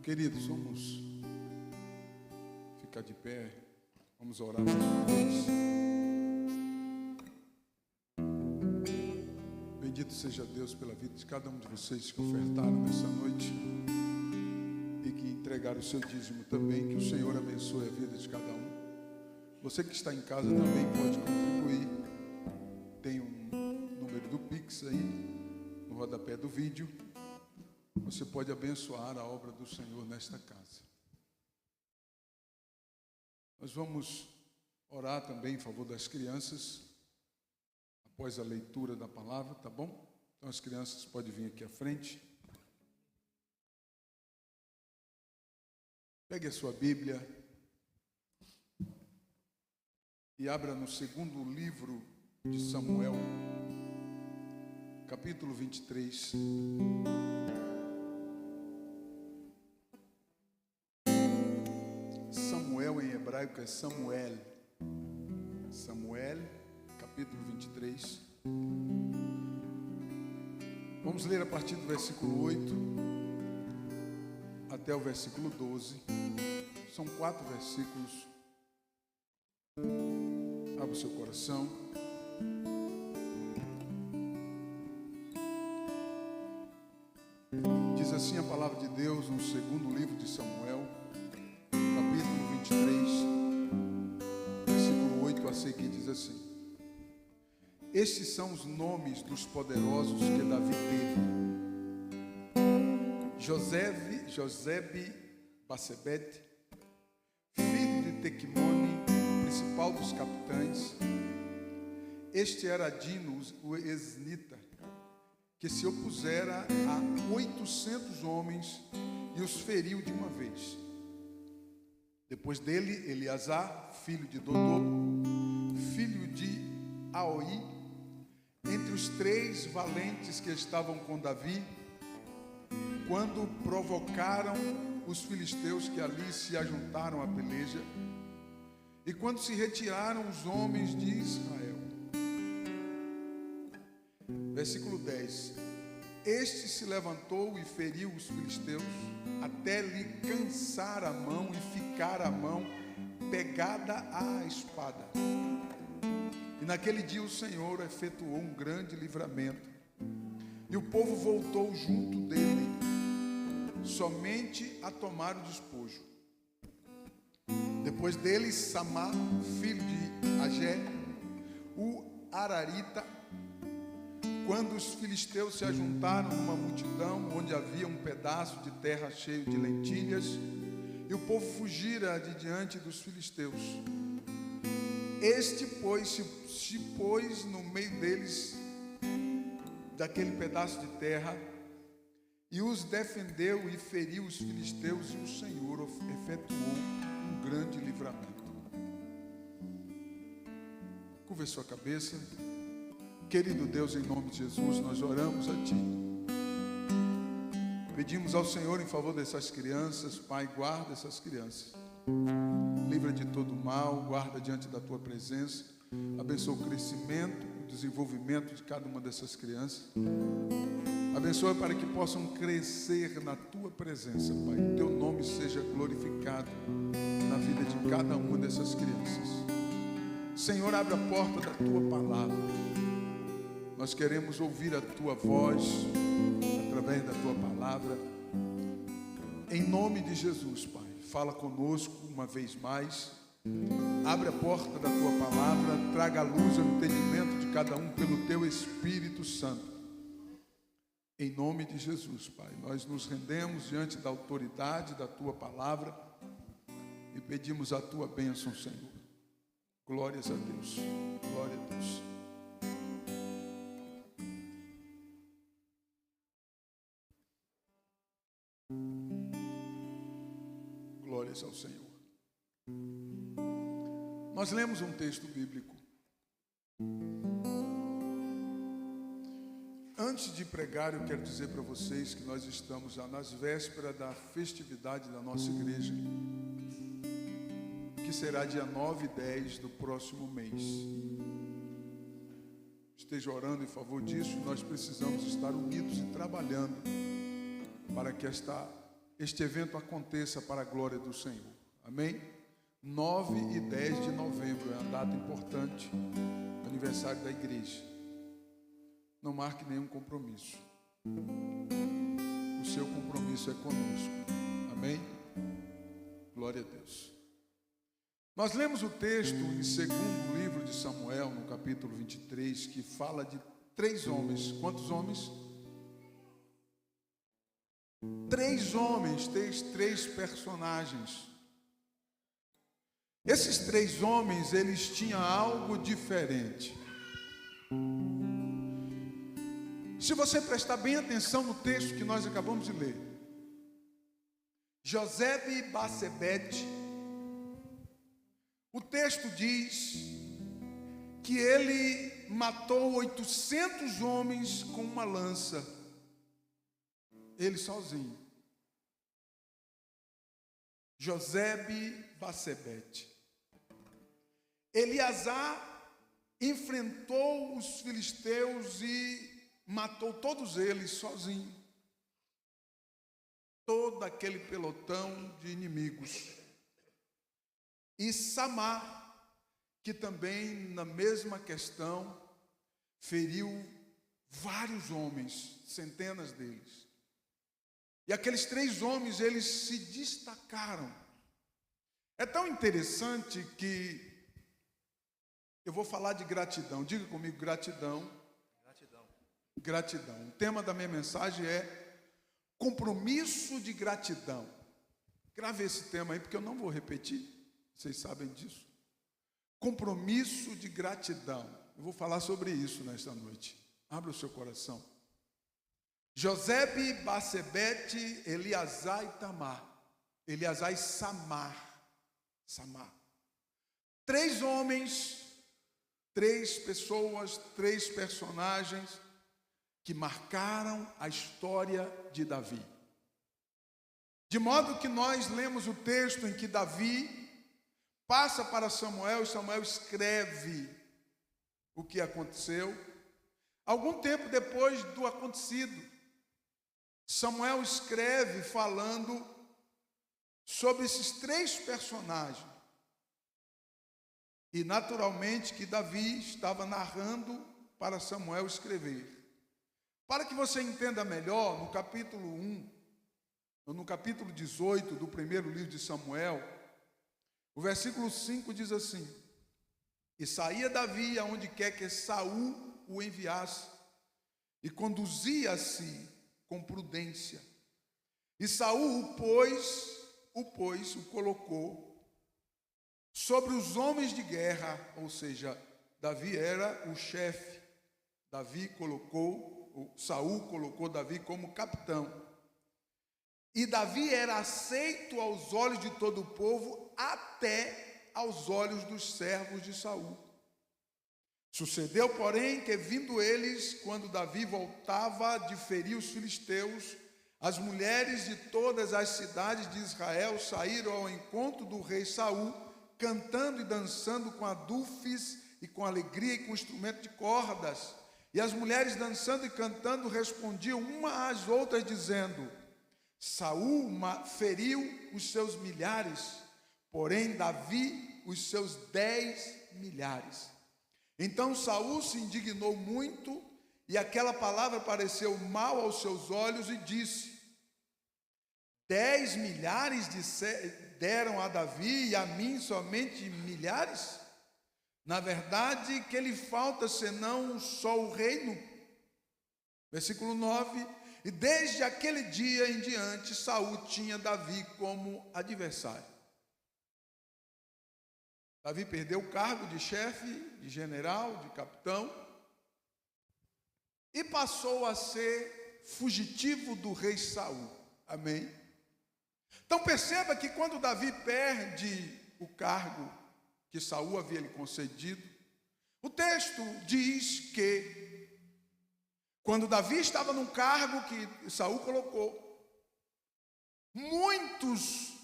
Queridos, vamos ficar de pé, vamos orar mais uma vez. Bendito seja Deus pela vida de cada um de vocês que ofertaram nessa noite e que entregaram o seu dízimo também. Que o Senhor abençoe a vida de cada um. Você que está em casa também pode contribuir. Tem um número do Pix aí no rodapé do vídeo. Você pode abençoar a obra do Senhor nesta casa. Nós vamos orar também em favor das crianças, após a leitura da palavra, tá bom? Então as crianças podem vir aqui à frente. Pegue a sua Bíblia e abra no segundo livro de Samuel, capítulo 23. Em hebraico é Samuel. Samuel, capítulo 23. Vamos ler a partir do versículo 8 até o versículo 12. São 4 versículos. Abra o seu coração. Diz assim a palavra de Deus no segundo livro de Samuel, capítulo 23, versículo 8 a seguir, diz assim: Estes são os nomes dos poderosos que Davi teve: Josebe-Basebete, filho de Tequimone, principal dos capitães. Este era Adino, o esnita, que se opusera a 800 homens e os feriu de uma vez. Depois dele, Eleazar, filho de Dodô, filho de Aoi, entre os 3 valentes que estavam com Davi, quando provocaram os filisteus que ali se ajuntaram à peleja, e quando se retiraram os homens de Israel. Versículo 10: Este se levantou e feriu os filisteus, até lhe cansar a mão e ficar a mão pegada à espada. E naquele dia o Senhor efetuou um grande livramento, e o povo voltou junto dele, somente a tomar o despojo. Depois dele, Samá, filho de Agé, o Ararita, quando os filisteus se ajuntaram numa multidão, onde havia um pedaço de terra cheio de lentilhas, e o povo fugira de diante dos filisteus. Este, pois, se pôs no meio deles, daquele pedaço de terra, e os defendeu e feriu os filisteus, e o Senhor efetuou um grande livramento. Curva sua cabeça. Querido Deus, em nome de Jesus, nós oramos a Ti. Pedimos ao Senhor em favor dessas crianças. Pai, guarda essas crianças. Livra de todo mal, guarda diante da Tua presença. Abençoa o crescimento, o desenvolvimento de cada uma dessas crianças. Abençoa para que possam crescer na Tua presença, Pai. Que Teu nome seja glorificado na vida de cada uma dessas crianças. Senhor, abre a porta da Tua palavra. Nós queremos ouvir a Tua voz através da Tua palavra. Em nome de Jesus, Pai, fala conosco uma vez mais. Abre a porta da Tua palavra, traga a luz ao entendimento de cada um pelo Teu Espírito Santo. Em nome de Jesus, Pai, nós nos rendemos diante da autoridade da Tua palavra e pedimos a Tua bênção, Senhor. Glórias a Deus. Glória a Deus. Glórias ao Senhor. Nós lemos um texto bíblico. Antes de pregar, eu quero dizer para vocês que nós estamos já nas vésperas da festividade da nossa igreja, que será dia 9 e 10 do próximo mês. Esteja orando em favor disso. Nós precisamos estar unidos e trabalhando para que esta este evento aconteça para a glória do Senhor. Amém? 9 e 10 de novembro é uma data importante, aniversário da igreja. Não marque nenhum compromisso. O seu compromisso é conosco. Amém? Glória a Deus. Nós lemos o texto em 2º livro de Samuel, no capítulo 23, que fala de 3 homens. Quantos homens? 3 homens, 3 personagens. Esses 3 homens, eles tinham algo diferente. Se você prestar bem atenção no texto que nós acabamos de ler, Josebe e Basebete, o texto diz que ele matou 800 homens com uma lança, ele sozinho. Josebe, Basebete. Eleazar enfrentou os filisteus e matou todos eles sozinho. Todo aquele pelotão de inimigos. E Samar, que também na mesma questão feriu vários homens, centenas deles. E aqueles 3 homens, eles se destacaram. É tão interessante que eu vou falar de gratidão. Diga comigo, gratidão. Gratidão. O tema da minha mensagem é compromisso de gratidão. Grave esse tema aí, porque eu não vou repetir. Vocês sabem disso. Compromisso de gratidão. Eu vou falar sobre isso nesta noite. Abra o seu coração. Josebe, Basebete, Eleazar e Tamar. Eleazar e Samar. 3 homens, 3 pessoas, 3 personagens que marcaram a história de Davi. De modo que nós lemos o texto em que Davi passa para Samuel, e Samuel escreve o que aconteceu. Algum tempo depois do acontecido, Samuel escreve falando sobre esses 3 personagens. E naturalmente que Davi estava narrando para Samuel escrever. Para que você entenda melhor, no capítulo 1, ou no capítulo 18 do primeiro livro de Samuel, o versículo 5 diz assim: E saía Davi aonde quer que Saul o enviasse, e conduzia-se com prudência. E Saul o colocou sobre os homens de guerra, ou seja, Davi era o chefe. Saul colocou Davi como capitão. E Davi era aceito aos olhos de todo o povo, até aos olhos dos servos de Saul. Sucedeu, porém, que vindo eles, quando Davi voltava de ferir os filisteus, as mulheres de todas as cidades de Israel saíram ao encontro do rei Saul, cantando e dançando com adufes e com alegria e com instrumento de cordas. E as mulheres dançando e cantando respondiam uma às outras dizendo: Saul feriu os seus milhares, porém Davi os seus 10 milhares. Então Saul se indignou muito, e aquela palavra pareceu mal aos seus olhos, e disse: 10 milhares deram a Davi, e a mim somente milhares? Na verdade, que lhe falta senão só o reino? Versículo 9: E desde aquele dia em diante, Saul tinha Davi como adversário. Davi perdeu o cargo de chefe, de general, de capitão, e passou a ser fugitivo do rei Saul. Amém? Então perceba que quando Davi perde o cargo que Saul havia lhe concedido, o texto diz que quando Davi estava num cargo que Saul colocou, muitos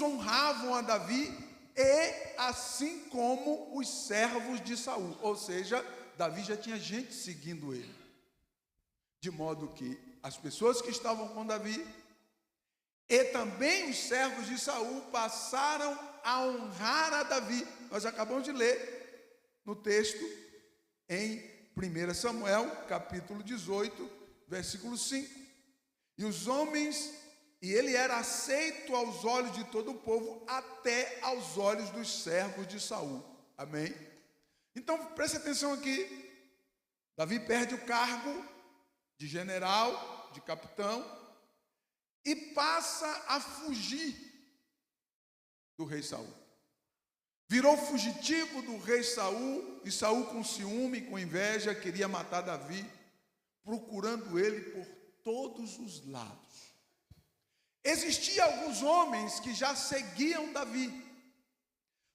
honravam a Davi, e assim como os servos de Saul, ou seja, Davi já tinha gente seguindo ele, de modo que as pessoas que estavam com Davi E também os servos de Saul passaram a honrar a Davi. Nós acabamos de ler no texto em 1 Samuel, capítulo 18, versículo 5. E ele era aceito aos olhos de todo o povo, até aos olhos dos servos de Saul. Amém? Então, preste atenção aqui. Davi perde o cargo de general, de capitão, e passa a fugir do rei Saul. Virou fugitivo do rei Saul, e Saul, com ciúme, com inveja, queria matar Davi, procurando ele por todos os lados. Existiam alguns homens que já seguiam Davi.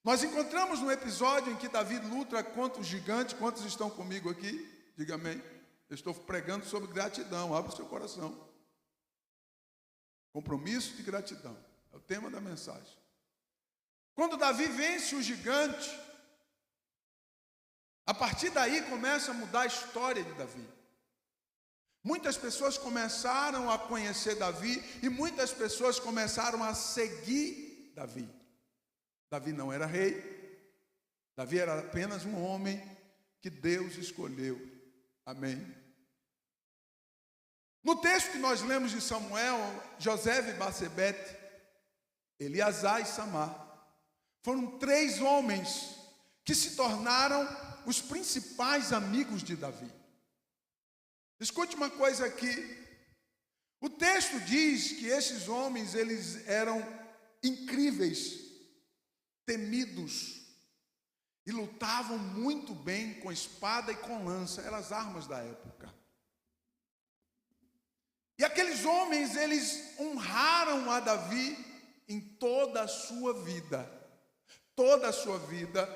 Nós encontramos no episódio em que Davi luta contra o gigante. Quantos estão comigo aqui? Diga amém. Eu estou pregando sobre gratidão. Abra o seu coração. Compromisso de gratidão. É o tema da mensagem. Quando Davi vence o gigante, a partir daí começa a mudar a história de Davi. Muitas pessoas começaram a conhecer Davi e muitas pessoas começaram a seguir Davi. Davi não era rei. Davi era apenas um homem que Deus escolheu. Amém. No texto que nós lemos de Samuel, José e Batsebete, Eleazar e Samar, foram 3 homens que se tornaram os principais amigos de Davi. Escute uma coisa aqui. O texto diz que esses homens, eles eram incríveis, temidos, e lutavam muito bem com espada e com lança. Eram as armas da época. E aqueles homens, eles honraram a Davi em toda a sua vida. Toda a sua vida,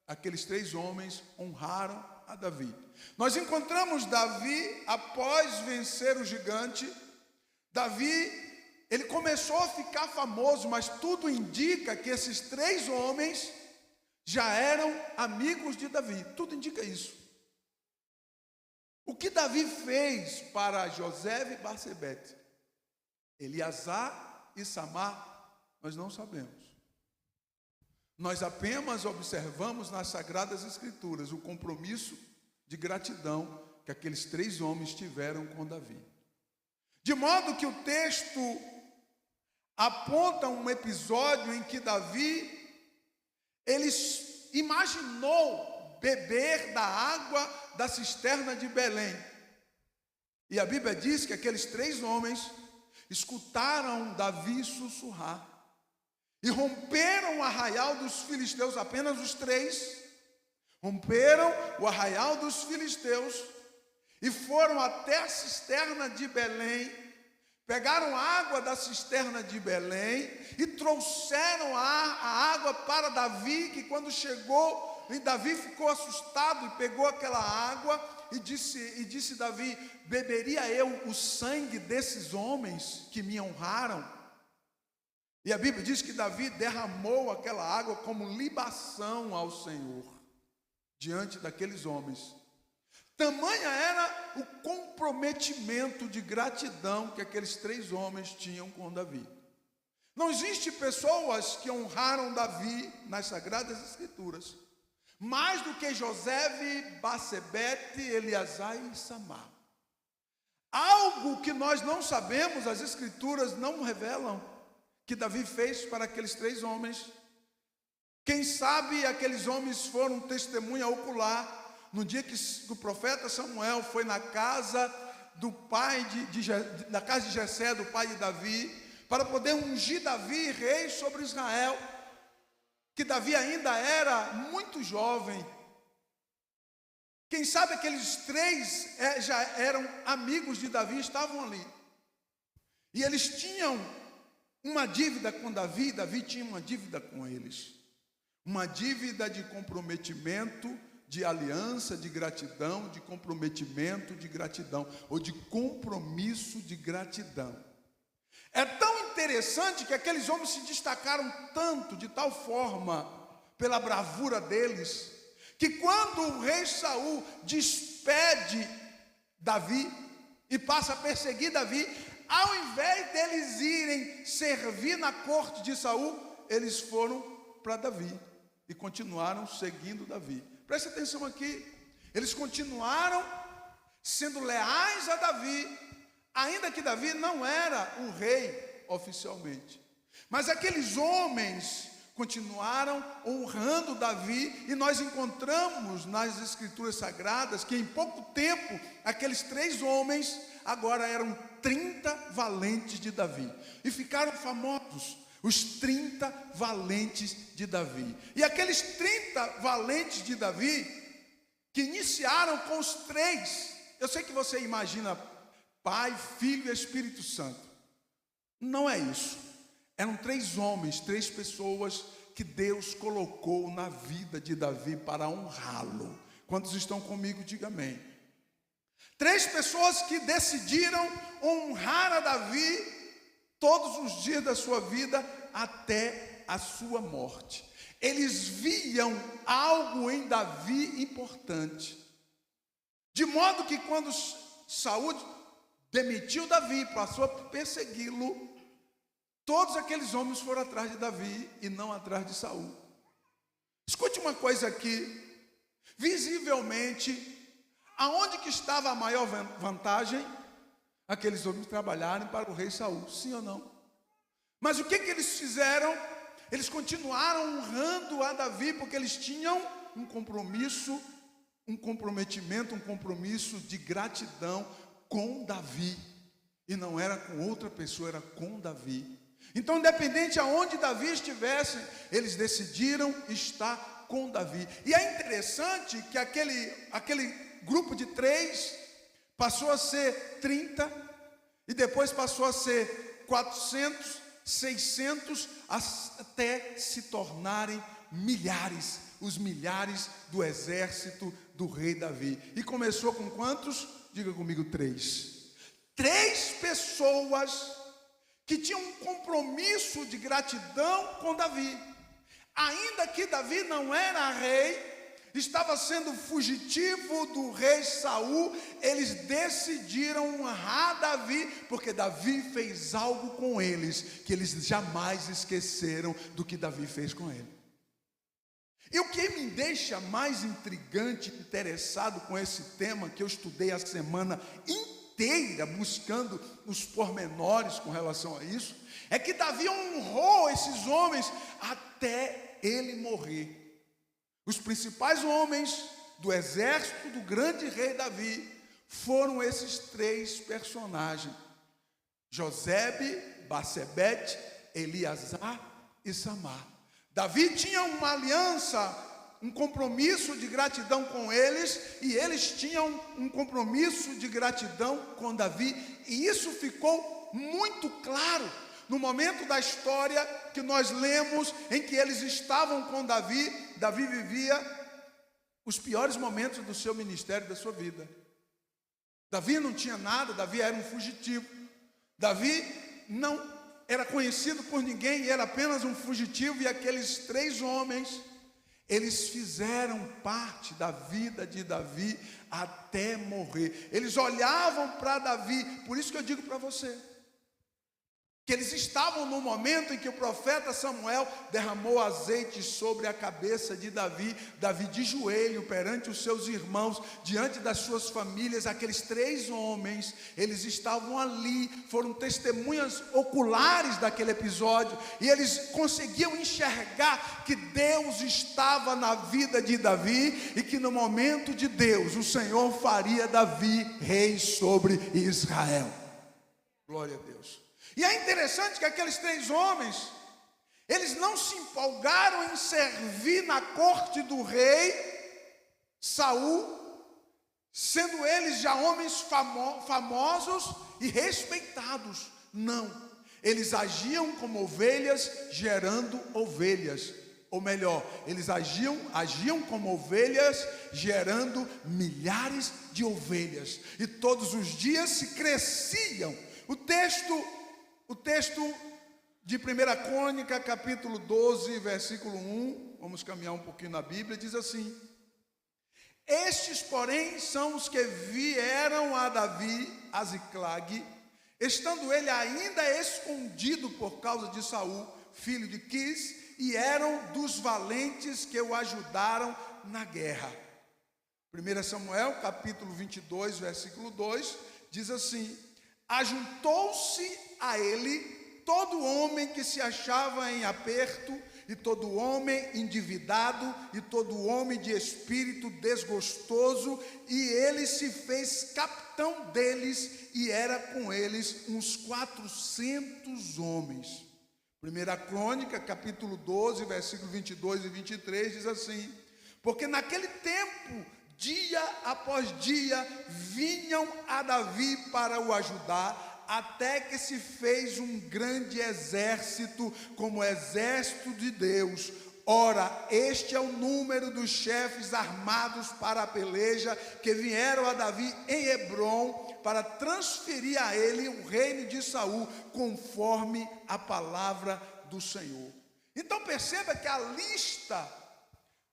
aqueles 3 homens honraram a Davi. Nós encontramos Davi após vencer o gigante. Davi, ele começou a ficar famoso, mas tudo indica que esses 3 homens já eram amigos de Davi. Tudo indica isso. O que Davi fez para José e Batsebete, Eleazar e Samar, nós não sabemos. Nós apenas observamos nas Sagradas Escrituras o compromisso de gratidão que aqueles 3 homens tiveram com Davi. De modo que o texto aponta um episódio em que Davi, ele imaginou beber da água da cisterna de Belém. E a Bíblia diz que aqueles 3 homens escutaram Davi sussurrar e romperam o arraial dos filisteus. Apenas os 3 romperam o arraial dos filisteus e foram até a cisterna de Belém, pegaram água da cisterna de Belém e trouxeram a água para Davi, que quando chegou, e Davi ficou assustado e pegou aquela água e disse Davi: beberia eu o sangue desses homens que me honraram? E a Bíblia diz que Davi derramou aquela água como libação ao Senhor, diante daqueles homens. Tamanha era o comprometimento de gratidão que aqueles 3 homens tinham com Davi. Não existe pessoas que honraram Davi nas Sagradas Escrituras mais do que José, Batsebete, Eleazar e Samar. Algo que nós não sabemos, as Escrituras não revelam, que Davi fez para aqueles 3 homens. Quem sabe aqueles homens foram testemunha ocular no dia que o profeta Samuel foi na casa do pai da casa de Jessé, do pai de Davi, para poder ungir Davi rei sobre Israel, que Davi ainda era muito jovem. Quem sabe aqueles 3 já eram amigos de Davi, estavam ali, e eles tinham uma dívida com Davi, e Davi tinha uma dívida com eles, uma dívida de comprometimento, de aliança, de gratidão, de comprometimento, de gratidão, ou de compromisso de gratidão. É tão interessante que aqueles homens se destacaram tanto, de tal forma, pela bravura deles, que quando o rei Saul despede Davi e passa a perseguir Davi, ao invés deles irem servir na corte de Saul, eles foram para Davi e continuaram seguindo Davi. Preste atenção aqui, eles continuaram sendo leais a Davi, ainda que Davi não era um rei oficialmente. Mas aqueles homens continuaram honrando Davi, e nós encontramos nas Escrituras Sagradas que em pouco tempo, aqueles 3 homens agora eram 30 valentes de Davi, e ficaram famosos, os 30 valentes de Davi. E aqueles 30 valentes de Davi, que iniciaram com os 3, eu sei que você imagina Pai, Filho e Espírito Santo, não é isso. Eram 3 homens, 3 pessoas que Deus colocou na vida de Davi para honrá-lo. Quantos estão comigo, diga amém. 3 pessoas que decidiram honrar a Davi todos os dias da sua vida até a sua morte. Eles viam algo em Davi importante, de modo que quando Saul demitiu Davi, passou a persegui-lo, todos aqueles homens foram atrás de Davi e não atrás de Saul. Escute uma coisa aqui, visivelmente, aonde que estava a maior vantagem? Aqueles homens trabalharem para o rei Saul, sim ou não? Mas o que eles fizeram? Eles continuaram honrando a Davi, porque eles tinham um compromisso, um comprometimento, um compromisso de gratidão com Davi, e não era com outra pessoa, era com Davi. Então, independente aonde Davi estivesse, eles decidiram estar com Davi. E é interessante que aquele grupo de 3 passou a ser 30, e depois passou a ser 400, 600, até se tornarem milhares, os milhares do exército do rei Davi. E começou com quantos? Diga comigo, 3. 3 pessoas que tinham um compromisso de gratidão com Davi. Ainda que Davi não era rei, estava sendo fugitivo do rei Saul, eles decidiram honrar Davi, porque Davi fez algo com eles, que eles jamais esqueceram do que Davi fez com ele. E o que me deixa mais intrigante, interessado com esse tema, que eu estudei a semana inteira, buscando os pormenores com relação a isso, é que Davi honrou esses homens até ele morrer. Os principais homens do exército do grande rei Davi foram esses 3 personagens: Josebe, Batsebete, Eleazar e Samar. Davi tinha uma aliança, um compromisso de gratidão com eles, e eles tinham um compromisso de gratidão com Davi, e isso ficou muito claro no momento da história que nós lemos, em que eles estavam com Davi. Davi vivia os piores momentos do seu ministério, da sua vida. Davi não tinha nada, Davi era um fugitivo. Davi não era conhecido por ninguém, era apenas um fugitivo, e aqueles 3 homens, eles fizeram parte da vida de Davi até morrer. Eles olhavam para Davi. Por isso que eu digo para você, que eles estavam no momento em que o profeta Samuel derramou azeite sobre a cabeça de Davi. Davi de joelho perante os seus irmãos, diante das suas famílias. Aqueles 3 homens, eles estavam ali, foram testemunhas oculares daquele episódio, e eles conseguiam enxergar que Deus estava na vida de Davi, e que no momento de Deus, o Senhor faria Davi rei sobre Israel. Glória a Deus. E é interessante que aqueles 3 homens, eles não se empolgaram em servir na corte do rei Saul, sendo eles já homens famosos e respeitados. Não, eles agiam como ovelhas gerando ovelhas. Ou melhor, eles agiam como ovelhas gerando milhares de ovelhas. E todos os dias se cresciam. O texto de 1 Crônica, capítulo 12, versículo 1, vamos caminhar um pouquinho na Bíblia, diz assim: estes, porém, são os que vieram a Davi a Ziclag, estando ele ainda escondido por causa de Saul, filho de Quis, e eram dos valentes que o ajudaram na guerra. 1 Samuel, capítulo 22, versículo 2, diz assim: ajuntou-se a ele todo homem que se achava em aperto, e todo homem endividado, e todo homem de espírito desgostoso, e ele se fez capitão deles, e era com eles uns 400 homens. 1 Crônica, capítulo 12, versículos 22 e 23, diz assim: porque naquele tempo, dia após dia, vinham a Davi para o ajudar, até que se fez um grande exército, como o exército de Deus. Ora, este é o número dos chefes armados para a peleja, que vieram a Davi em Hebrom, para transferir a ele o reino de Saul, conforme a palavra do Senhor. Então perceba que a lista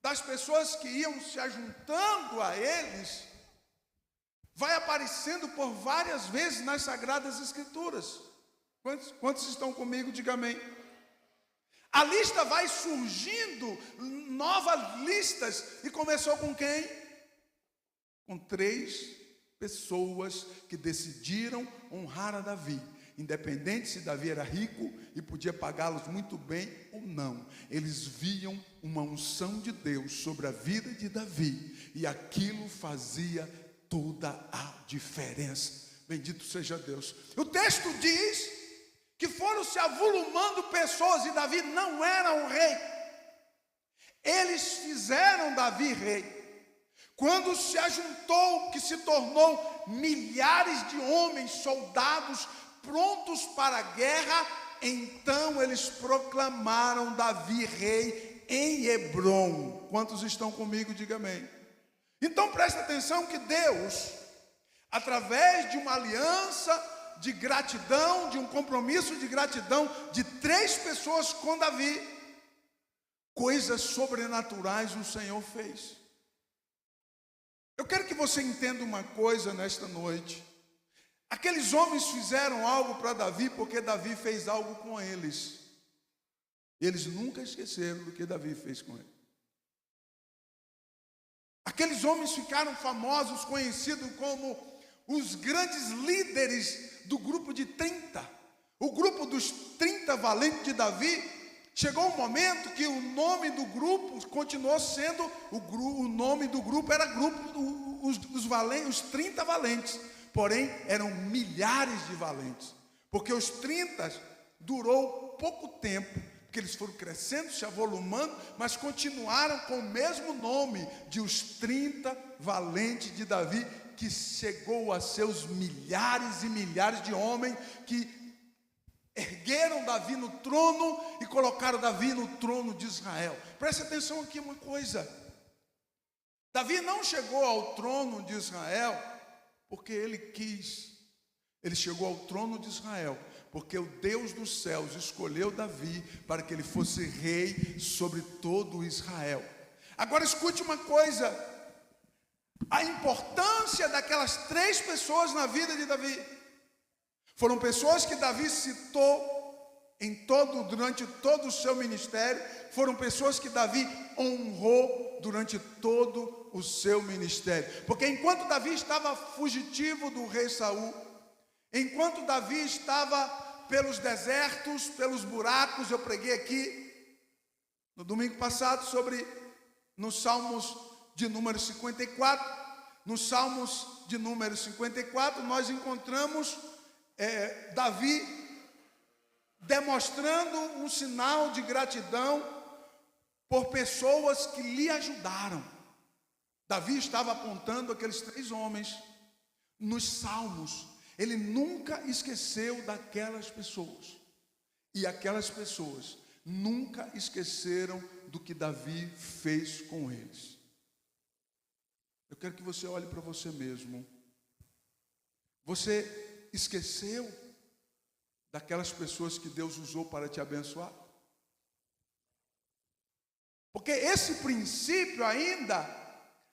das pessoas que iam se ajuntando a eles vai aparecendo por várias vezes nas Sagradas Escrituras. Quantos estão comigo? Diga amém. A lista vai surgindo, novas listas, e começou com quem? Com 3 pessoas que decidiram honrar a Davi, independente se Davi era rico e podia pagá-los muito bem ou não. Eles viam uma unção de Deus sobre a vida de Davi, e aquilo fazia toda a diferença. Bendito seja Deus. O texto diz que foram se avolumando pessoas, e Davi não era um rei. Eles fizeram Davi rei. Quando se ajuntou, que se tornou milhares de homens, soldados, prontos para a guerra, então eles proclamaram Davi rei em Hebrom. Quantos estão comigo? Diga amém. Então presta atenção que Deus, através de uma aliança de gratidão, de um compromisso de gratidão de 3 pessoas com Davi, coisas sobrenaturais o Senhor fez. Eu quero que você entenda uma coisa nesta noite. Aqueles homens fizeram algo para Davi porque Davi fez algo com eles. E eles nunca esqueceram do que Davi fez com eles. Aqueles homens ficaram famosos, conhecidos como os grandes líderes do grupo de 30. O grupo dos 30 valentes de Davi. Chegou um momento que o nome do grupo continuou sendo, o nome do grupo era grupo os 30 valentes. Porém, eram milhares de valentes. Porque os 30 durou pouco tempo, porque eles foram crescendo, se avolumando, mas continuaram com o mesmo nome de os 30 valentes de Davi, que chegou a ser os milhares e milhares de homens que ergueram Davi no trono e colocaram Davi no trono de Israel. Preste atenção aqui uma coisa. Davi não chegou ao trono de Israel porque ele quis. Ele chegou ao trono de Israel porque o Deus dos céus escolheu Davi para que ele fosse rei sobre todo Israel. Agora escute uma coisa. A importância daquelas 3 pessoas na vida de Davi. Foram pessoas que Davi citou durante todo o seu ministério. Foram pessoas que Davi honrou durante todo o seu ministério. Porque enquanto Davi estava fugitivo do rei Saul, enquanto Davi estava pelos desertos, pelos buracos, eu preguei aqui no domingo passado nos Salmos de número 54. Nos Salmos de número 54 nós encontramos Davi demonstrando um sinal de gratidão por pessoas que lhe ajudaram. Davi estava apontando aqueles 3 homens nos Salmos. Ele nunca esqueceu daquelas pessoas. E aquelas pessoas nunca esqueceram do que Davi fez com eles. Eu quero que você olhe para você mesmo. Você esqueceu daquelas pessoas que Deus usou para te abençoar? Porque esse princípio ainda,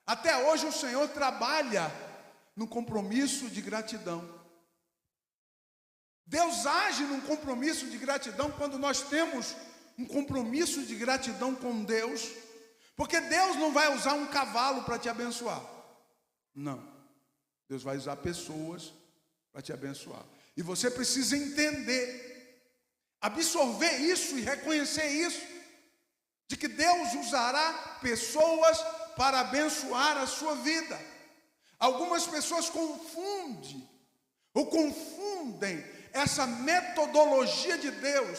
até hoje o Senhor trabalha no compromisso de gratidão. Deus age num compromisso de gratidão quando nós temos um compromisso de gratidão com Deus, porque Deus não vai usar um cavalo para te abençoar. Não. Deus vai usar pessoas para te abençoar. E você precisa entender, absorver isso e reconhecer isso, de que Deus usará pessoas para abençoar a sua vida. Algumas pessoas confundem essa metodologia de Deus.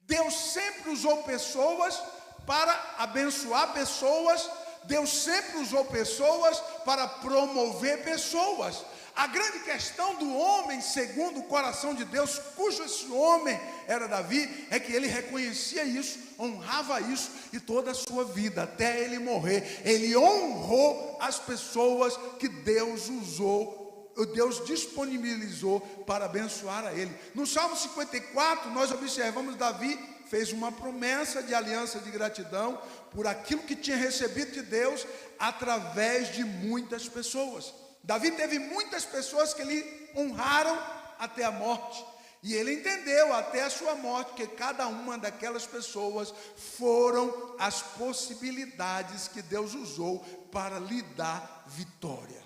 Deus sempre usou pessoas para abençoar pessoas. Deus sempre usou pessoas para promover pessoas. A grande questão do homem segundo o coração de Deus, cujo esse homem era Davi, é que ele reconhecia isso, honrava isso, e toda a sua vida, até ele morrer, ele honrou as pessoas que Deus usou, Deus disponibilizou para abençoar a ele. No Salmo 54, nós observamos Davi fez uma promessa de aliança de gratidão por aquilo que tinha recebido de Deus através de muitas pessoas. Davi teve muitas pessoas que lhe honraram até a morte, e ele entendeu até a sua morte que cada uma daquelas pessoas foram as possibilidades que Deus usou para lhe dar vitória.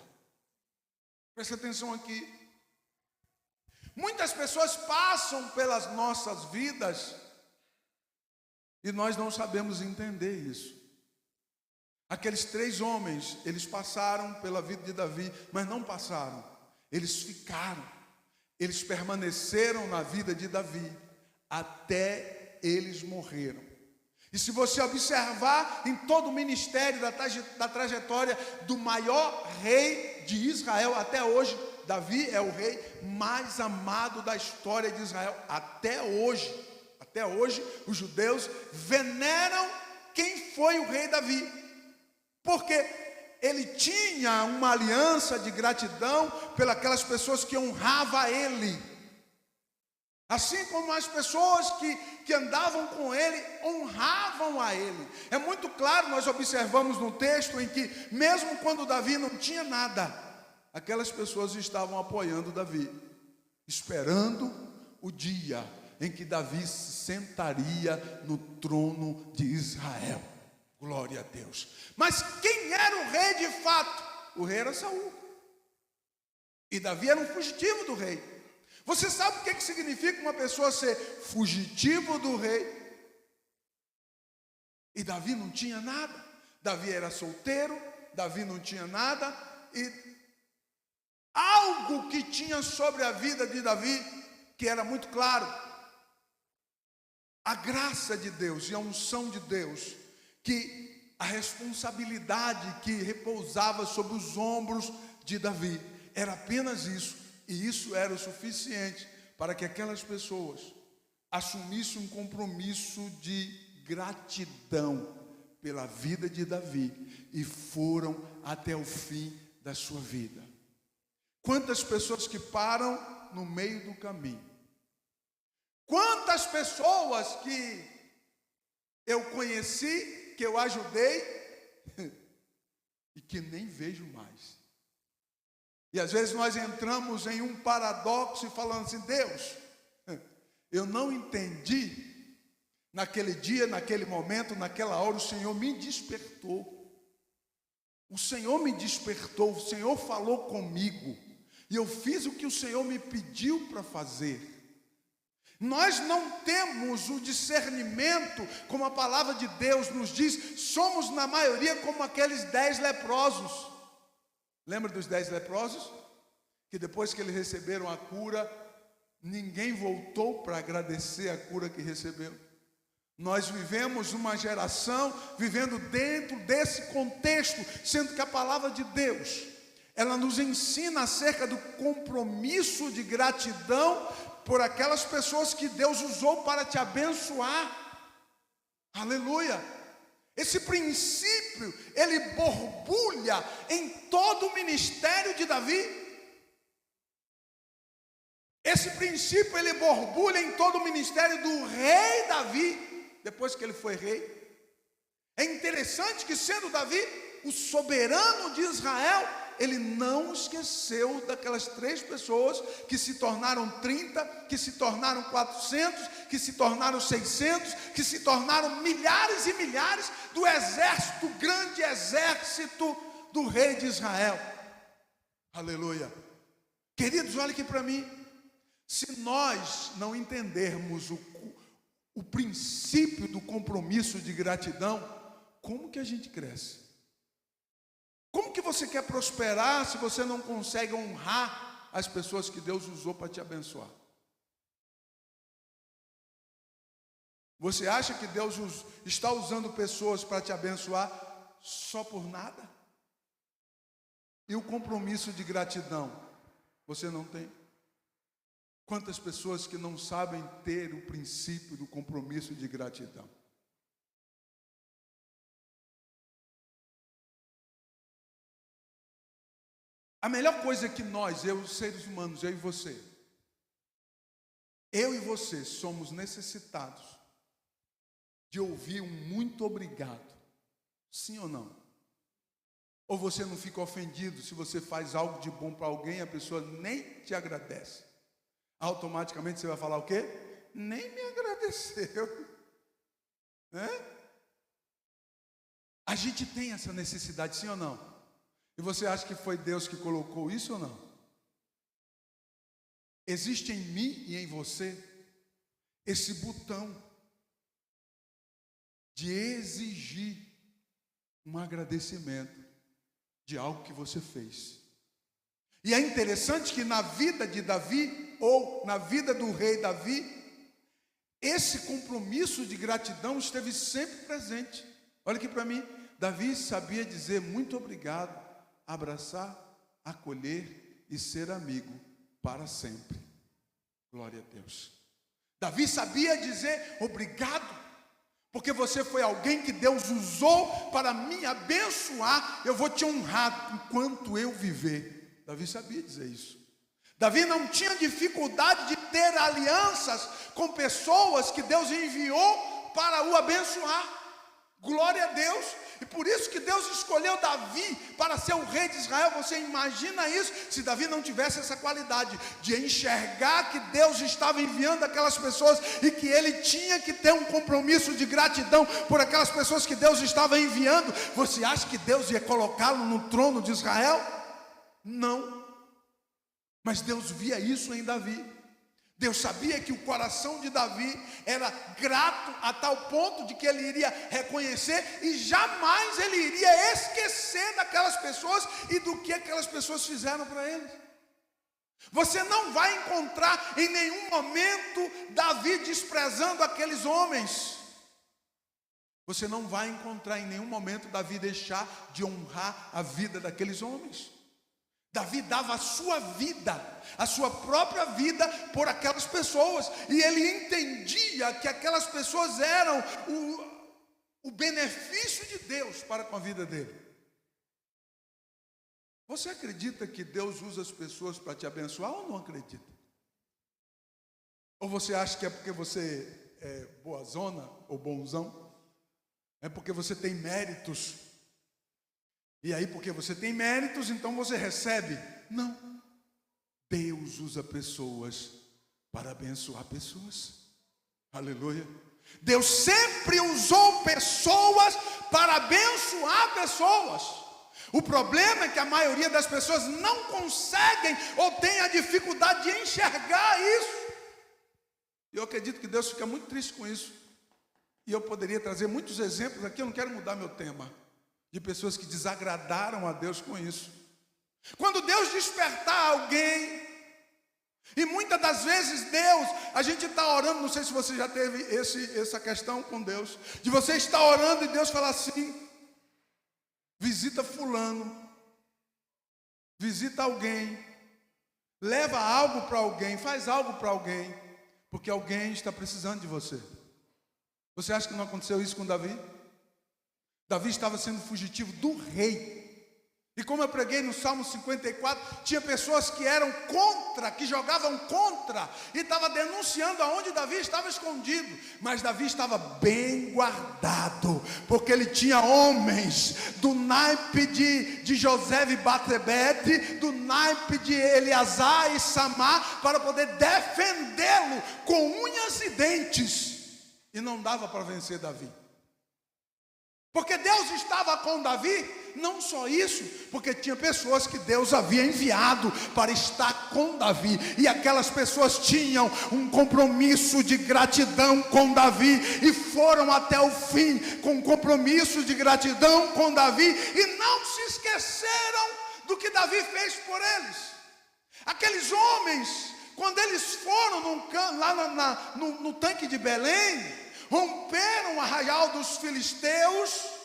Preste atenção aqui. Muitas pessoas passam pelas nossas vidas e nós não sabemos entender isso. Aqueles 3 homens, eles passaram pela vida de Davi, mas não passaram, eles ficaram, eles permaneceram na vida de Davi, até eles morreram. E se você observar em todo o ministério da trajetória do maior rei de Israel até hoje, Davi é o rei mais amado da história de Israel, até hoje. Até hoje, os judeus veneram quem foi o rei Davi, porque ele tinha uma aliança de gratidão pelas pessoas que honravam ele, assim como as pessoas que andavam com ele honravam a ele. É muito claro, nós observamos no texto em que mesmo quando Davi não tinha nada, aquelas pessoas estavam apoiando Davi, esperando o dia em que Davi se sentaria no trono de Israel. Glória a Deus. Mas quem era o rei de fato? O rei era Saul. E Davi era um fugitivo do rei. Você sabe o que significa uma pessoa ser fugitivo do rei? E Davi não tinha nada. Davi era solteiro, Davi não tinha nada. E algo que tinha sobre a vida de Davi, que era muito claro, a graça de Deus e a unção de Deus, que a responsabilidade que repousava sobre os ombros de Davi, era apenas isso, e isso era o suficiente para que aquelas pessoas assumissem um compromisso de gratidão pela vida de Davi, e foram até o fim da sua vida. Quantas pessoas que param no meio do caminho, quantas pessoas que eu conheci, que eu ajudei, e que nem vejo mais. E às vezes nós entramos em um paradoxo e falando assim: Deus, eu não entendi, naquele dia, naquele momento, naquela hora, o Senhor me despertou. O Senhor me despertou, o Senhor falou comigo, e eu fiz o que o Senhor me pediu para fazer. Nós não temos o discernimento, como a palavra de Deus nos diz, somos na maioria como aqueles 10 leprosos. Lembra dos 10 leprosos? Que depois que eles receberam a cura, ninguém voltou para agradecer a cura que recebeu. Nós vivemos uma geração vivendo dentro desse contexto, sendo que a palavra de Deus, ela nos ensina acerca do compromisso de gratidão por aquelas pessoas que Deus usou para te abençoar. Aleluia! Esse princípio, ele borbulha em todo o ministério de Davi. Esse princípio, ele borbulha em todo o ministério do rei Davi, depois que ele foi rei. É interessante que, sendo Davi o soberano de Israel, ele não esqueceu daquelas 3 pessoas que se tornaram 30, que se tornaram 400, que se tornaram 600, que se tornaram milhares e milhares do exército, do grande exército do rei de Israel. Aleluia. Queridos, olhem aqui para mim. Se nós não entendermos o princípio do compromisso de gratidão, como que a gente cresce? Como que você quer prosperar se você não consegue honrar as pessoas que Deus usou para te abençoar? Você acha que Deus está usando pessoas para te abençoar só por nada? E o compromisso de gratidão, você não tem? Quantas pessoas que não sabem ter o princípio do compromisso de gratidão? A melhor coisa que nós, os seres humanos, eu e você somos necessitados de ouvir um muito obrigado. Sim ou não? Ou você não fica ofendido se você faz algo de bom para alguém e a pessoa nem te agradece? Automaticamente você vai falar o quê? Nem me agradeceu. Né? A gente tem essa necessidade, sim ou não? E você acha que foi Deus que colocou isso ou não? Existe em mim e em você esse botão de exigir um agradecimento de algo que você fez. E é interessante que na vida de Davi, ou na vida do rei Davi, esse compromisso de gratidão esteve sempre presente. Olha aqui para mim, Davi sabia dizer muito obrigado, abraçar, acolher e ser amigo para sempre. Glória a Deus. Davi sabia dizer obrigado, porque você foi alguém que Deus usou para me abençoar. Eu vou te honrar enquanto eu viver. Davi sabia dizer isso. Davi não tinha dificuldade de ter alianças com pessoas que Deus enviou para o abençoar. Glória a Deus. E por isso que Deus escolheu Davi para ser o rei de Israel. Você imagina isso? Se Davi não tivesse essa qualidade de enxergar que Deus estava enviando aquelas pessoas e que ele tinha que ter um compromisso de gratidão por aquelas pessoas que Deus estava enviando, você acha que Deus ia colocá-lo no trono de Israel? Não. Mas Deus via isso em Davi. Deus sabia que o coração de Davi era grato a tal ponto de que ele iria reconhecer e jamais ele iria esquecer daquelas pessoas e do que aquelas pessoas fizeram para ele. Você não vai encontrar em nenhum momento Davi desprezando aqueles homens. Você não vai encontrar em nenhum momento Davi deixar de honrar a vida daqueles homens. Davi dava a sua vida, a sua própria vida por aquelas pessoas. E ele entendia que aquelas pessoas eram o benefício de Deus para com a vida dele. Você acredita que Deus usa as pessoas para te abençoar ou não acredita? Ou você acha que é porque você é boazona ou bonzão? É porque você tem méritos? E aí, porque você tem méritos, então você recebe? Não. Deus usa pessoas para abençoar pessoas. Aleluia. Deus sempre usou pessoas para abençoar pessoas. O problema é que a maioria das pessoas não conseguem ou tem a dificuldade de enxergar isso. E eu acredito que Deus fica muito triste com isso. E eu poderia trazer muitos exemplos aqui, eu não quero mudar meu tema, de pessoas que desagradaram a Deus com isso. Quando Deus despertar alguém, e muitas das vezes Deus, a gente está orando, não sei se você já teve essa questão com Deus, de você estar orando e Deus falar assim: visita fulano, visita alguém, leva algo para alguém, faz algo para alguém, porque alguém está precisando de você. Você acha que não aconteceu isso com Davi? Davi estava sendo fugitivo do rei. E como eu preguei no Salmo 54, tinha pessoas que eram contra, que jogavam contra, e estavam denunciando aonde Davi estava escondido. Mas Davi estava bem guardado, porque ele tinha homens do naipe de José e Batsebete, do naipe de Eleazar e Samar, para poder defendê-lo com unhas e dentes. E não dava para vencer Davi. Porque Deus estava com Davi. Não só isso, porque tinha pessoas que Deus havia enviado para estar com Davi, e aquelas pessoas tinham um compromisso de gratidão com Davi, e foram até o fim com compromisso de gratidão com Davi, e não se esqueceram do que Davi fez por eles. Aqueles homens, quando eles foram lá no tanque de Belém, romperam o arraial dos filisteus.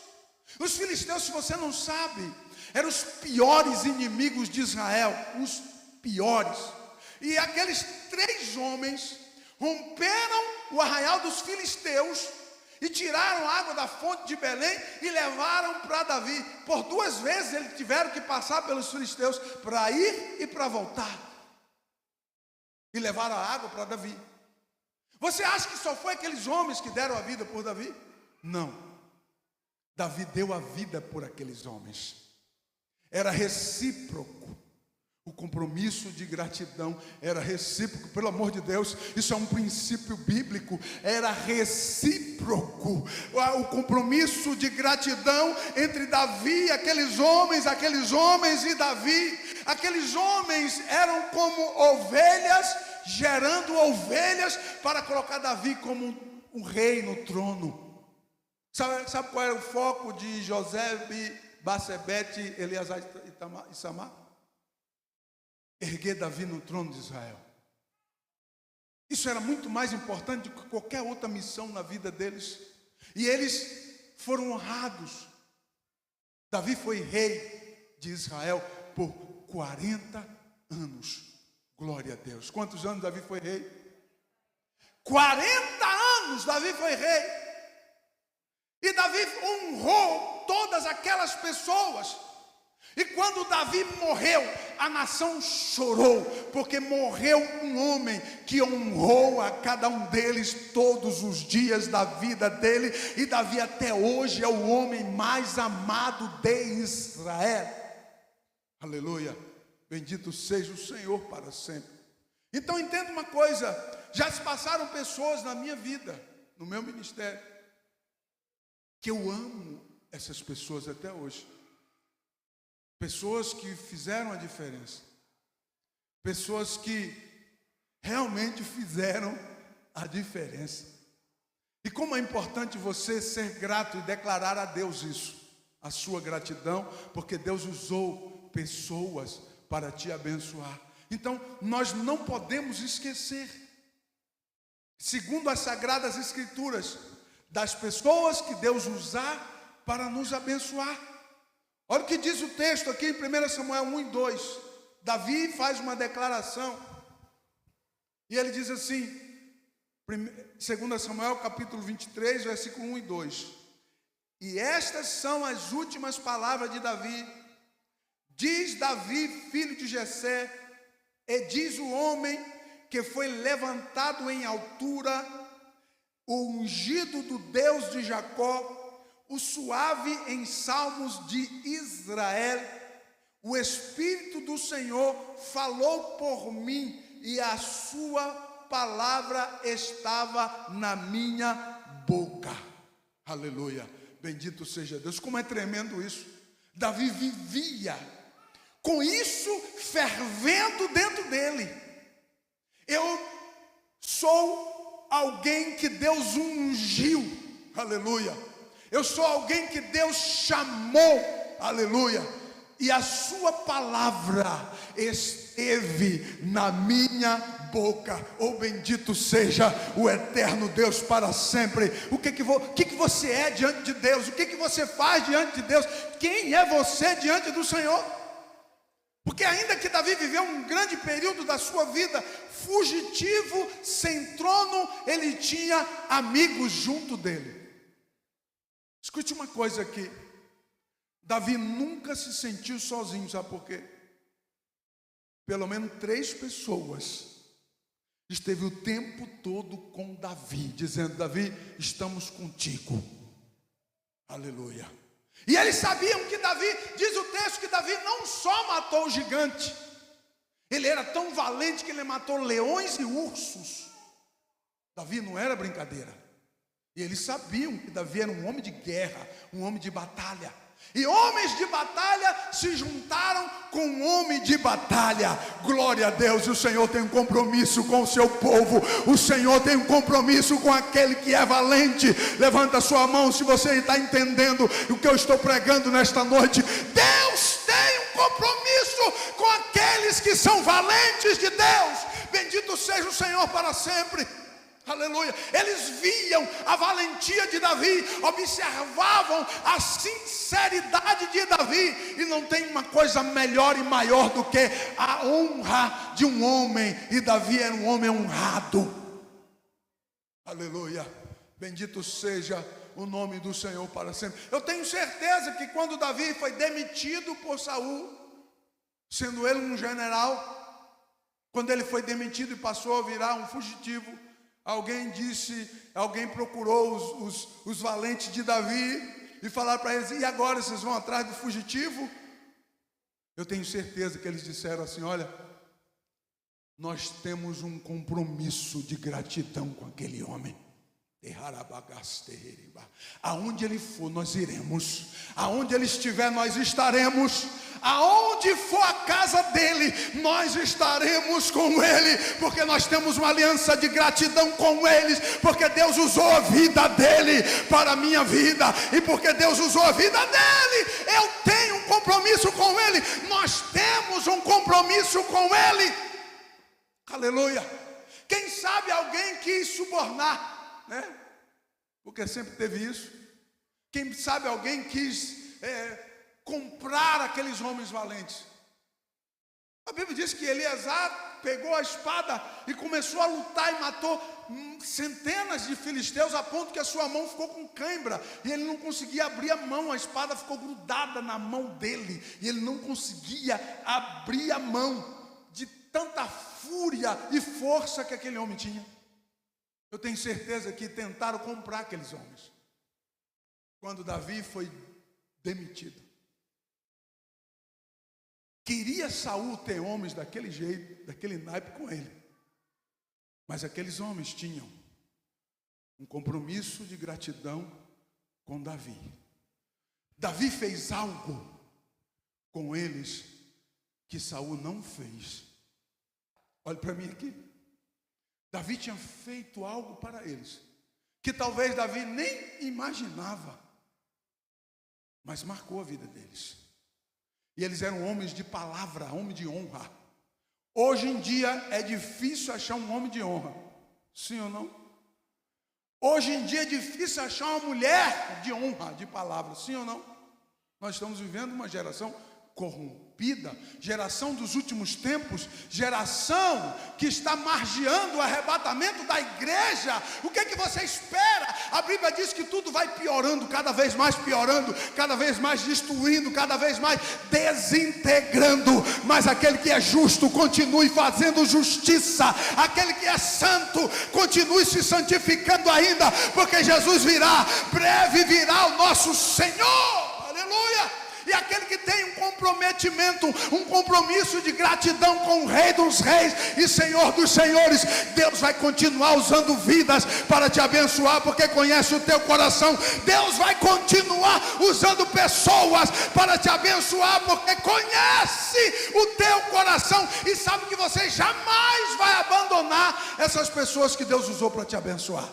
Os filisteus, se você não sabe, eram os piores inimigos de Israel, os piores. E aqueles 3 homens romperam o arraial dos filisteus e tiraram a água da fonte de Belém e levaram para Davi. Por 2 vezes eles tiveram que passar pelos filisteus para ir e para voltar. E levaram a água para Davi. Você acha que só foi aqueles homens que deram a vida por Davi? Não. Davi deu a vida por aqueles homens. Era recíproco. O compromisso de gratidão era recíproco. Pelo amor de Deus, isso é um princípio bíblico. Era recíproco o compromisso de gratidão entre Davi e aqueles homens e Davi. Aqueles homens eram como ovelhas, gerando ovelhas para colocar Davi como um rei no trono. Sabe qual era o foco de José, Batsebete, Eleazar e Samar? Erguer Davi no trono de Israel. Isso era muito mais importante do que qualquer outra missão na vida deles. E eles foram honrados. Davi foi rei de Israel por 40 anos. Glória a Deus. Quantos anos Davi foi rei? 40 anos Davi foi rei. E Davi honrou todas aquelas pessoas. E quando Davi morreu, a nação chorou, porque morreu um homem que honrou a cada um deles todos os dias da vida dele. E Davi até hoje é o homem mais amado de Israel. Aleluia. Bendito seja o Senhor para sempre. Então entenda uma coisa: já se passaram pessoas na minha vida, no meu ministério, que eu amo essas pessoas até hoje. Pessoas que fizeram a diferença. Pessoas que realmente fizeram a diferença. E como é importante você ser grato e declarar a Deus isso, a sua gratidão, porque Deus usou pessoas para te abençoar. Então, nós não podemos esquecer, segundo as Sagradas Escrituras, das pessoas que Deus usar para nos abençoar. Olha o que diz o texto aqui em 1 Samuel 1 e 2. Davi faz uma declaração. E ele diz assim, 2 Samuel capítulo 23, versículo 1 e 2. E estas são as últimas palavras de Davi. Diz Davi, filho de Jessé, e diz o homem que foi levantado em altura, o ungido do Deus de Jacó, o suave em salmos de Israel, o Espírito do Senhor falou por mim, e a sua palavra estava na minha boca. Aleluia, bendito seja Deus. Como é tremendo isso. Davi vivia com isso fervendo dentro dele. Eu sou alguém que Deus ungiu, aleluia. Eu sou alguém que Deus chamou, aleluia. E a sua palavra esteve na minha boca. Oh, bendito seja o eterno Deus para sempre. O que você é diante de Deus? O que você faz diante de Deus? Quem é você diante do Senhor? Porque ainda que Davi viveu um grande período da sua vida fugitivo, sem trono, ele tinha amigos junto dele. Escute uma coisa aqui. Davi nunca se sentiu sozinho, sabe por quê? Pelo menos 3 pessoas esteve o tempo todo com Davi, dizendo: Davi, estamos contigo. Aleluia. E eles sabiam que Davi, diz o texto, que Davi não só matou o gigante, ele era tão valente que ele matou leões e ursos. Davi não era brincadeira. E eles sabiam que Davi era um homem de guerra, um homem de batalha. E homens de batalha se juntaram com um homem de batalha. Glória a Deus. O Senhor tem um compromisso com o seu povo. O Senhor tem um compromisso com aquele que é valente. Levanta a sua mão se você está entendendo o que eu estou pregando nesta noite. Deus tem um compromisso com aqueles que são valentes de Deus. Bendito seja o Senhor para sempre. Aleluia. Eles viam a valentia de Davi, observavam a sinceridade de Davi, e não tem uma coisa melhor e maior do que a honra de um homem, e Davi era um homem honrado. Aleluia. Bendito seja o nome do Senhor para sempre. Eu tenho certeza que quando Davi foi demitido por Saul, sendo ele um general, quando ele foi demitido e passou a virar um fugitivo, alguém procurou os valentes de Davi e falaram para eles: e agora vocês vão atrás do fugitivo? Eu tenho certeza que eles disseram assim: olha, nós temos um compromisso de gratidão com aquele homem. Aonde ele for, nós iremos. Aonde ele estiver, nós estaremos. Aonde for a casa dele, nós estaremos com ele, porque nós temos uma aliança de gratidão com eles, porque Deus usou a vida dele para a minha vida, e porque Deus usou a vida dele, eu tenho um compromisso com ele. Nós temos um compromisso com ele. Aleluia. Quem sabe alguém quis subornar, né? Porque sempre teve isso. Quem sabe alguém quis comprar aqueles homens valentes. A Bíblia diz que Eleazar pegou a espada e começou a lutar e matou centenas de filisteus, a ponto que a sua mão ficou com cãibra e ele não conseguia abrir a mão. A espada ficou grudada na mão dele e ele não conseguia abrir a mão, de tanta fúria e força que aquele homem tinha. Eu tenho certeza que tentaram comprar aqueles homens. Quando Davi foi demitido, queria Saul ter homens daquele jeito, daquele naipe com ele, mas aqueles homens tinham um compromisso de gratidão com Davi. Davi fez algo com eles que Saul não fez. Olhe para mim aqui. Davi tinha feito algo para eles que talvez Davi nem imaginava, mas marcou a vida deles. E eles eram homens de palavra, homens de honra. Hoje em dia é difícil achar um homem de honra, sim ou não? Hoje em dia é difícil achar uma mulher de honra, de palavra, sim ou não? Nós estamos vivendo uma geração corrompida, geração dos últimos tempos, geração que está margeando o arrebatamento da igreja. O que é que você espera? A Bíblia diz que tudo vai piorando, cada vez mais piorando, cada vez mais destruindo, cada vez mais desintegrando. Mas aquele que é justo continue fazendo justiça, aquele que é santo continue se santificando ainda, porque Jesus virá, breve virá o nosso Senhor. Aleluia. E aquele que tem um comprometimento, um compromisso de gratidão com o Rei dos Reis e Senhor dos Senhores, Deus vai continuar usando vidas para te abençoar, porque conhece o teu coração. Deus vai continuar usando pessoas para te abençoar, porque conhece o teu coração e sabe que você jamais vai abandonar essas pessoas que Deus usou para te abençoar.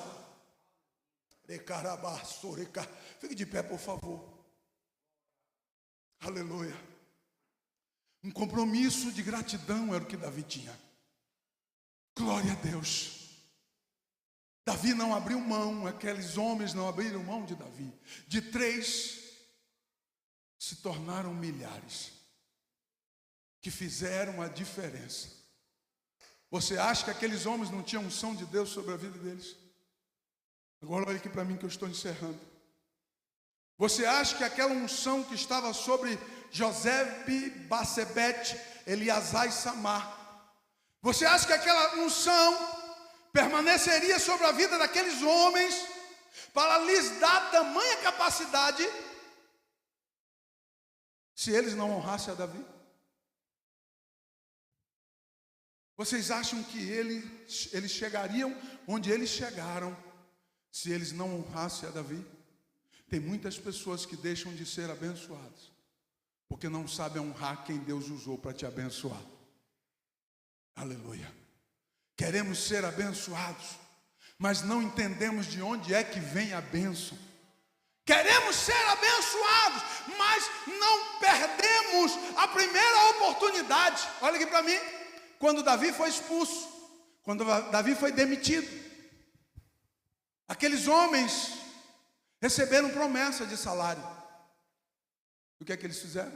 Fique de pé, por favor. Aleluia. Um compromisso de gratidão era o que Davi tinha. Glória a Deus. Davi não abriu mão, aqueles homens não abriram mão de Davi. De 3 se tornaram milhares, que fizeram a diferença. Você acha que aqueles homens não tinham unção de Deus sobre a vida deles? Agora olha aqui para mim que eu estou encerrando. Você acha que aquela unção que estava sobre José, Basebete, Eleazar e Samar, você acha que aquela unção permaneceria sobre a vida daqueles homens para lhes dar tamanha capacidade se eles não honrassem a Davi? Vocês acham que eles chegariam onde eles chegaram se eles não honrassem a Davi? Tem muitas pessoas que deixam de ser abençoadas porque não sabem honrar quem Deus usou para te abençoar. Aleluia. Queremos ser abençoados, mas não entendemos de onde é que vem a bênção. Queremos ser abençoados, mas não perdemos a primeira oportunidade. Olha aqui para mim. Quando Davi foi expulso, quando Davi foi demitido, aqueles homens receberam promessa de salário. O que é que eles fizeram?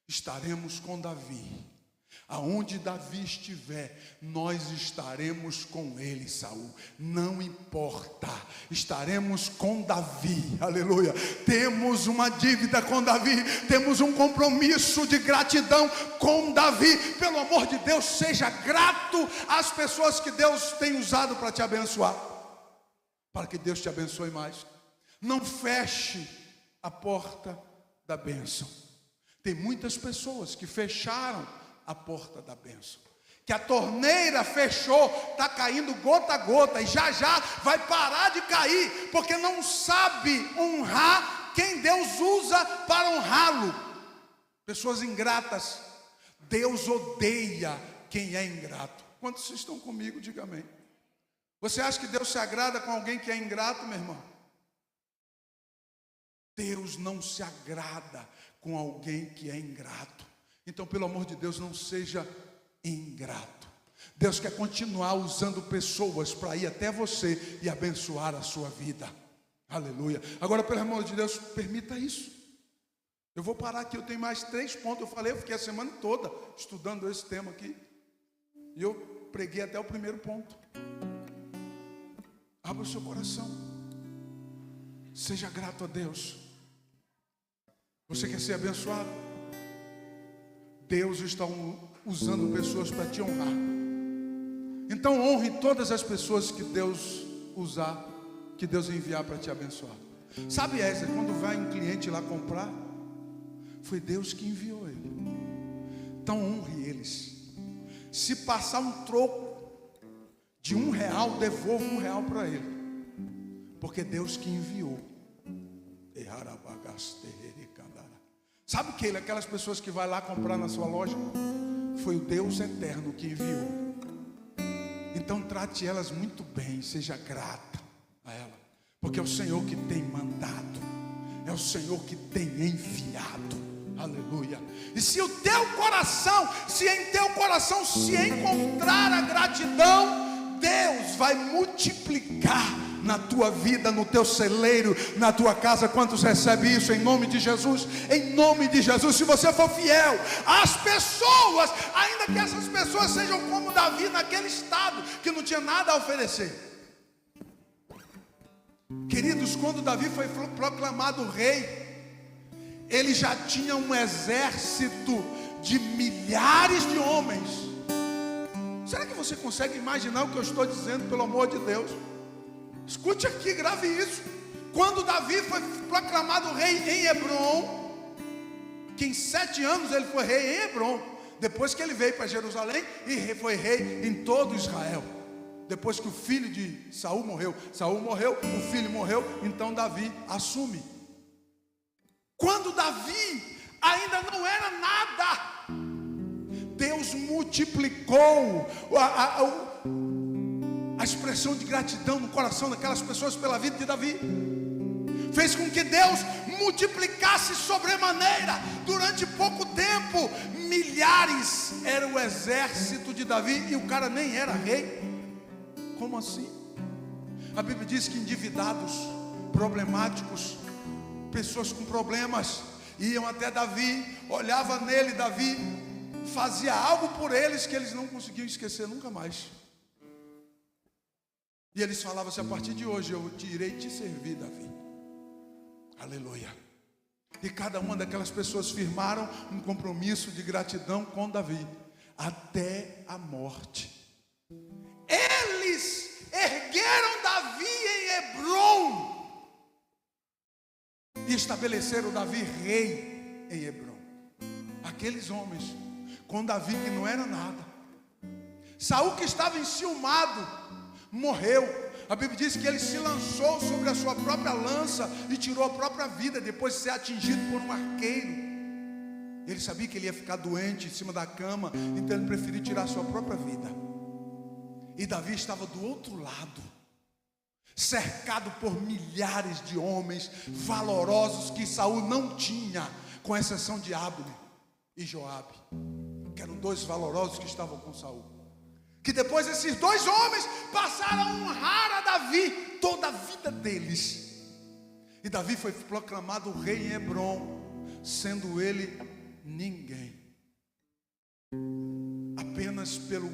Estaremos com Davi. Aonde Davi estiver, nós estaremos com ele, Saul. Não importa, estaremos com Davi. Aleluia. Temos uma dívida com Davi, temos um compromisso de gratidão com Davi. Pelo amor de Deus, seja grato às pessoas que Deus tem usado para te abençoar, para que Deus te abençoe mais. Não feche a porta da bênção. Tem muitas pessoas que fecharam a porta da bênção, que a torneira fechou, está caindo gota a gota, e já já vai parar de cair, porque não sabe honrar quem Deus usa para honrá-lo. Pessoas ingratas, Deus odeia quem é ingrato. Quantos estão comigo? Diga amém. Você acha que Deus se agrada com alguém que é ingrato, meu irmão? Deus não se agrada com alguém que é ingrato. Então, pelo amor de Deus, não seja ingrato. Deus quer continuar usando pessoas para ir até você e abençoar a sua vida. Aleluia. Agora, pelo amor de Deus, permita isso. Eu vou parar aqui, eu tenho mais 3 pontos. Eu fiquei a semana toda estudando esse tema aqui. E eu preguei até o primeiro ponto. Abra o seu coração. Seja grato a Deus. Você quer ser abençoado? Deus está usando pessoas para te honrar. Então honre todas as pessoas que Deus usar, que Deus enviar para te abençoar. Sabe, Ézer, quando vai um cliente lá comprar, foi Deus que enviou ele. Então honre eles. Se passar um troco de R$1, devolva R$1 para ele, porque Deus que enviou. Sabe que aquelas pessoas que vai lá comprar na sua loja, foi o Deus eterno que enviou. Então trate elas muito bem, seja grata a ela, porque é o Senhor que tem mandado, é o Senhor que tem enviado. Aleluia. E se em teu coração se encontrar a gratidão, Deus vai multiplicar na tua vida, no teu celeiro, na tua casa. Quantos recebem isso em nome de Jesus? Em nome de Jesus. Se você for fiel às pessoas, ainda que essas pessoas sejam como Davi naquele estado, que não tinha nada a oferecer. Queridos, quando Davi foi proclamado rei, ele já tinha um exército de milhares de homens. Será que você consegue imaginar o que eu estou dizendo, pelo amor de Deus? Escute aqui, grave isso. Quando Davi foi proclamado rei em Hebrom, que em 7 anos ele foi rei em Hebrom, depois que ele veio para Jerusalém e foi rei em todo Israel. Depois que o filho de Saul morreu, o filho morreu, então Davi assume. Quando Davi ainda não era nada, Deus multiplicou a expressão de gratidão no coração daquelas pessoas pela vida de Davi. Fez com que Deus multiplicasse sobremaneira. Durante pouco tempo, milhares era o exército de Davi, e o cara nem era rei. Como assim? A Bíblia diz que endividados, problemáticos, pessoas com problemas, iam até Davi, olhava nele, Davi fazia algo por eles que eles não conseguiam esquecer nunca mais. E eles falavam assim: a partir de hoje eu irei te servir, Davi. Aleluia. E cada uma daquelas pessoas firmaram um compromisso de gratidão com Davi, até a morte. Eles ergueram Davi em Hebrom e estabeleceram Davi rei em Hebrom. Aqueles homens, com Davi que não era nada. Saul, que estava enciumado, morreu. A Bíblia diz que ele se lançou sobre a sua própria lança e tirou a própria vida, depois de ser atingido por um arqueiro. Ele sabia que ele ia ficar doente em cima da cama, então ele preferiu tirar a sua própria vida. E Davi estava do outro lado, cercado por milhares de homens valorosos que Saul não tinha, com exceção de Abner e Joabe, que eram dois valorosos que estavam com Saul. Que depois esses dois homens passaram a honrar a Davi toda a vida deles. E Davi foi proclamado rei em Hebrom, sendo ele ninguém, apenas pelo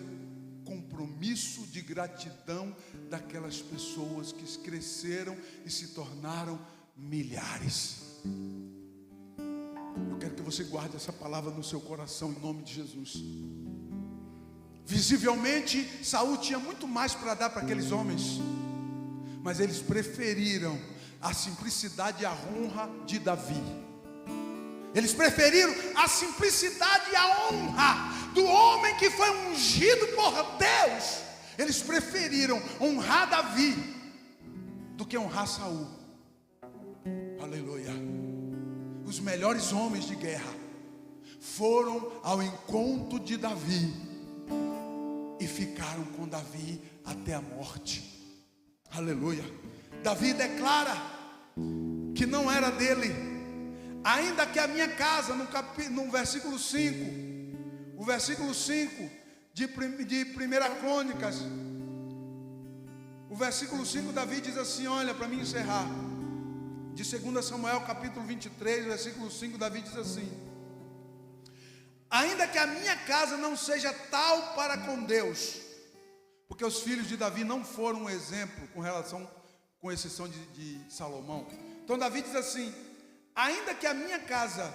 compromisso de gratidão daquelas pessoas que cresceram e se tornaram milhares. Eu quero que você guarde essa palavra no seu coração, em nome de Jesus. Visivelmente, Saul tinha muito mais para dar para aqueles homens, mas eles preferiram a simplicidade e a honra de Davi. Eles preferiram a simplicidade e a honra do homem que foi ungido por Deus. Eles preferiram honrar Davi do que honrar Saul. Aleluia. Os melhores homens de guerra foram ao encontro de Davi e ficaram com Davi até a morte. Aleluia. Davi declara que não era dele, ainda que a minha casa, no versículo 5, o versículo 5 de 1 Crônicas, o versículo 5, Davi diz assim, olha, para mim encerrar, de 2 Samuel capítulo 23, versículo 5, Davi diz assim: ainda que a minha casa não seja tal para com Deus, porque os filhos de Davi não foram um exemplo com exceção de Salomão. Então Davi diz assim: ainda que a minha casa